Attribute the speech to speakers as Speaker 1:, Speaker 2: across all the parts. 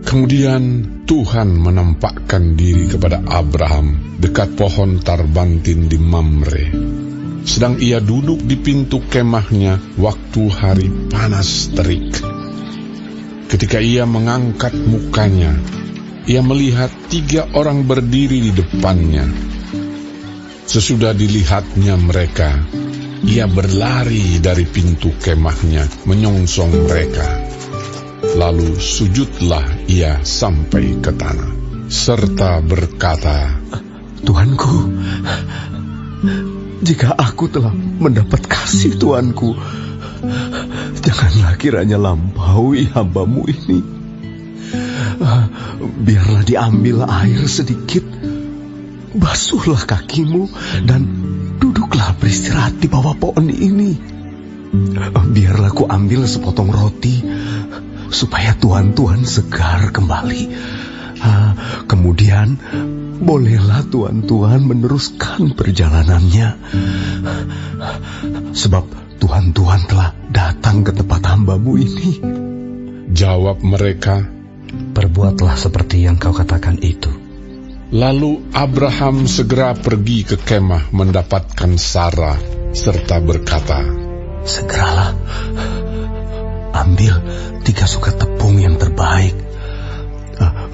Speaker 1: Kemudian Tuhan menampakkan diri kepada Abraham dekat pohon tarbantin di Mamre. Sedang ia duduk di pintu kemahnya waktu hari panas terik. Ketika ia mengangkat mukanya, ia melihat 3 orang berdiri di depannya. Sesudah dilihatnya mereka, ia berlari dari pintu kemahnya menyongsong mereka. Lalu sujudlah ia sampai ke tanah, serta berkata,
Speaker 2: Tuanku, jika aku telah mendapat kasih Tuanku, janganlah kiranya lampaui hamba-Mu ini. Biarlah diambil air sedikit, basuhlah kakimu, dan duduklah beristirahat di bawah pohon ini. Biarlah ku ambil sepotong roti, supaya Tuhan segar kembali. Kemudian bolehlah Tuhan meneruskan perjalanannya, sebab Tuhan telah datang ke tempat hamba-Mu ini.
Speaker 1: Jawab mereka,
Speaker 3: perbuatlah seperti yang kau katakan itu.
Speaker 1: Lalu Abraham segera pergi ke kemah mendapatkan Sarah, serta berkata,
Speaker 2: segeralah ambil 3 sukat tepung yang terbaik,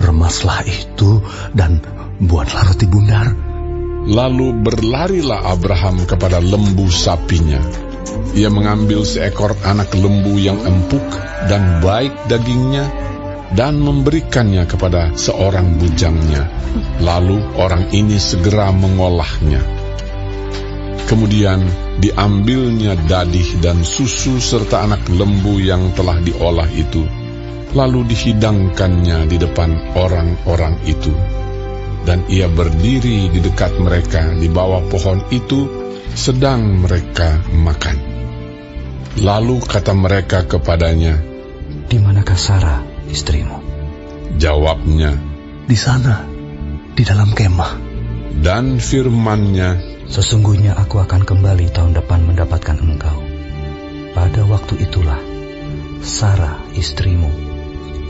Speaker 2: remaslah itu dan buatlah roti bundar.
Speaker 1: Lalu berlarilah Abraham kepada lembu sapinya. Ia mengambil seekor anak lembu yang empuk dan baik dagingnya, dan memberikannya kepada seorang bujangnya. Lalu orang ini segera mengolahnya. Kemudian diambilnya dadih dan susu serta anak lembu yang telah diolah itu, lalu dihidangkannya di depan orang-orang itu. Dan ia berdiri di dekat mereka di bawah pohon itu, sedang mereka makan. Lalu kata mereka kepadanya,
Speaker 3: di manakah Sarah, istrimu?
Speaker 1: Jawabnya,
Speaker 2: di sana, di dalam kemah.
Speaker 1: Dan firman-Nya,
Speaker 3: sesungguhnya aku akan kembali tahun depan mendapatkan engkau. Pada waktu itulah Sarah istrimu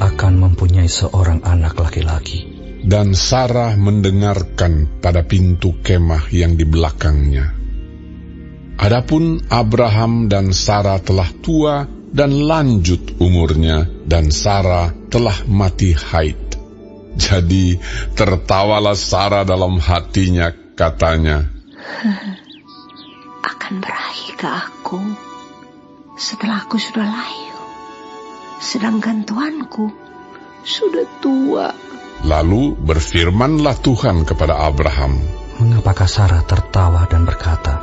Speaker 3: akan mempunyai seorang anak laki-laki.
Speaker 1: Dan Sarah mendengarkan pada pintu kemah yang di belakangnya. Adapun Abraham dan Sarah telah tua dan lanjut umurnya, dan Sarah telah mati haid. Jadi tertawalah Sarah dalam hatinya, katanya,
Speaker 4: akan berakhir ke aku setelah aku sudah layu, sedangkan tuanku sudah tua.
Speaker 1: Lalu berfirmanlah Tuhan kepada Abraham,
Speaker 3: mengapakah Sarah tertawa dan berkata,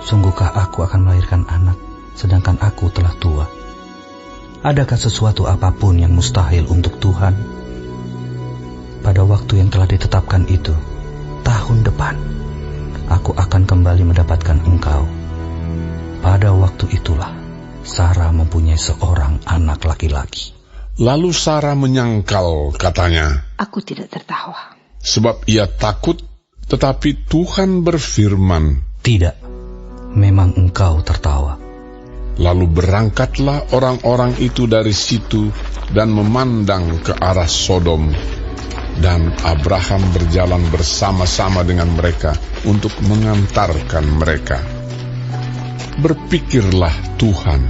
Speaker 3: sungguhkah aku akan melahirkan anak, sedangkan aku telah tua? Adakah sesuatu apapun yang mustahil untuk Tuhan? Pada waktu yang telah ditetapkan itu, tahun depan, aku akan kembali mendapatkan engkau. Pada waktu itulah, Sarah mempunyai seorang anak laki-laki.
Speaker 1: Lalu Sarah menyangkal, katanya,
Speaker 4: aku tidak tertawa.
Speaker 1: Sebab ia takut, tetapi Tuhan berfirman,
Speaker 3: tidak, memang engkau tertawa.
Speaker 1: Lalu berangkatlah orang-orang itu dari situ dan memandang ke arah Sodom. Dan Abraham berjalan bersama-sama dengan mereka untuk mengantarkan mereka. Berpikirlah Tuhan,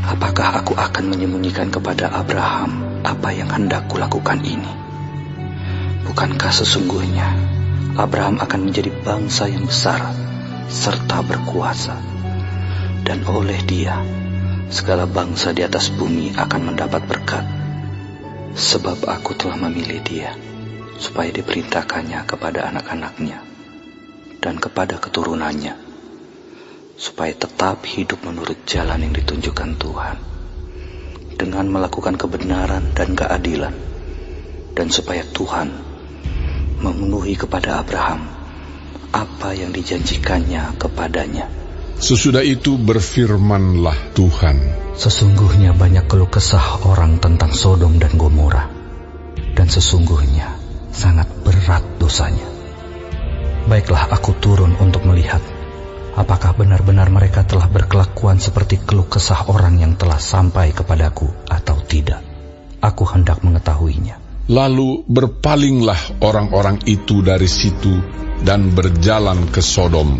Speaker 3: apakah aku akan menyembunyikan kepada Abraham apa yang hendak kulakukan ini? Bukankah sesungguhnya Abraham akan menjadi bangsa yang besar serta berkuasa, dan oleh dia segala bangsa di atas bumi akan mendapat berkat. Sebab aku telah memilih dia, supaya diperintahkannya kepada anak-anaknya dan kepada keturunannya, supaya tetap hidup menurut jalan yang ditunjukkan Tuhan, dengan melakukan kebenaran dan keadilan, dan supaya Tuhan memenuhi kepada Abraham apa yang dijanjikannya kepadanya.
Speaker 1: Sesudah itu berfirmanlah Tuhan,
Speaker 3: sesungguhnya banyak keluh kesah orang tentang Sodom dan Gomora, dan sesungguhnya sangat berat dosanya. Baiklah aku turun untuk melihat apakah benar-benar mereka telah berkelakuan seperti keluh kesah orang yang telah sampai kepadaku atau tidak. Aku hendak mengetahuinya.
Speaker 1: Lalu berpalinglah orang-orang itu dari situ dan berjalan ke Sodom.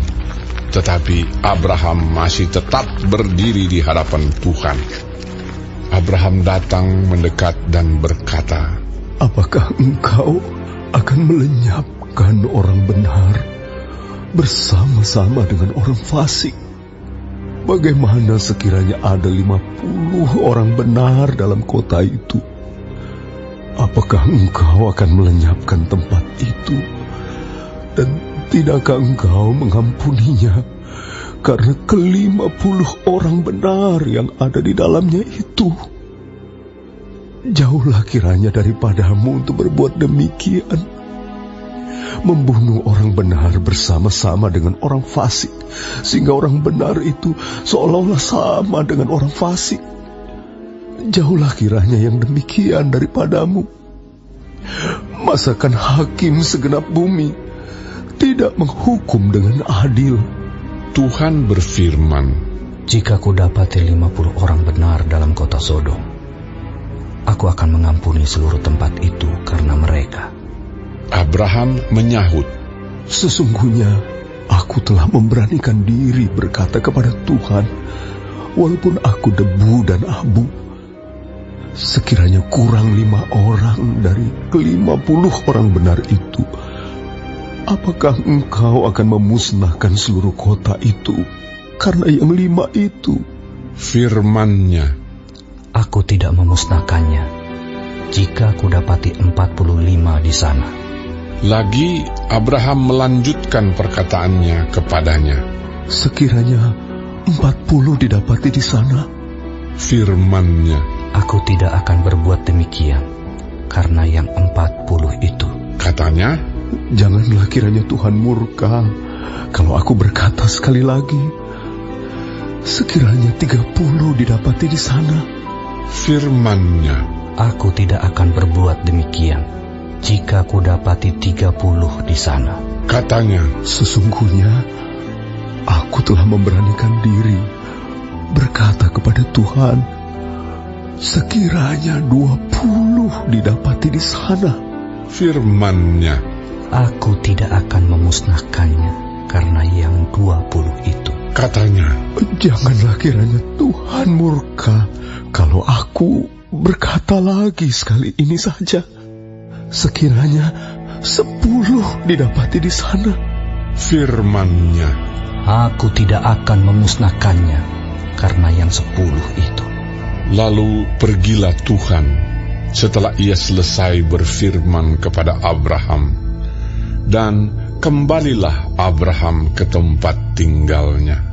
Speaker 1: Tetapi Abraham masih tetap berdiri di hadapan Tuhan. Abraham datang mendekat dan berkata,
Speaker 2: Apakah engkau akan melenyapkan orang benar bersama-sama dengan orang fasik? Bagaimana sekiranya ada 50 orang benar dalam kota itu? Apakah engkau akan melenyapkan tempat itu? Dan tidakkah engkau mengampuninya karena ke-50 orang benar yang ada di dalamnya itu? Jauhlah kiranya daripadamu untuk berbuat demikian, membunuh orang benar bersama-sama dengan orang fasik, sehingga orang benar itu seolah-olah sama dengan orang fasik. Jauhlah kiranya yang demikian daripadamu. Masakan hakim segenap bumi tidak menghukum dengan adil?
Speaker 1: Tuhan berfirman,
Speaker 3: Jika kudapati 50 orang benar dalam kota Sodom, aku akan mengampuni seluruh tempat itu karena mereka.
Speaker 1: Abraham menyahut,
Speaker 2: Sesungguhnya aku telah memberanikan diri berkata kepada Tuhan, walaupun aku debu dan abu, sekiranya kurang 5 orang dari ke-50 orang benar itu, apakah engkau akan memusnahkan seluruh kota itu karena yang 5 itu?
Speaker 1: firman-Nya,
Speaker 3: Aku tidak memusnahkannya jika kudapati 45 di sana.
Speaker 1: Lagi Abraham melanjutkan perkataannya kepadanya,
Speaker 2: Sekiranya 40 didapati di sana,
Speaker 1: firman-Nya,
Speaker 3: Aku tidak akan berbuat demikian karena yang 40 itu.
Speaker 1: katanya,
Speaker 2: janganlah kiranya Tuhan murka kalau aku berkata sekali lagi, sekiranya 30 didapati di sana.
Speaker 1: firman-Nya,
Speaker 3: Aku tidak akan berbuat demikian jika kudapati 30 di sana.
Speaker 1: katanya,
Speaker 2: Sesungguhnya aku telah memberanikan diri berkata kepada Tuhan, sekiranya 20 didapati di sana.
Speaker 1: firman-Nya,
Speaker 3: Aku tidak akan memusnahkannya karena yang 20 itu.
Speaker 1: katanya,
Speaker 2: Janganlah kiranya Tuhan murka kalau aku berkata lagi sekali ini saja, sekiranya 10 didapati di sana.
Speaker 1: firman-Nya,
Speaker 3: Aku tidak akan memusnahkannya karena yang 10 itu.
Speaker 1: Lalu pergilah Tuhan setelah ia selesai berfirman kepada Abraham, dan kembalilah Abraham ke tempat tinggalnya.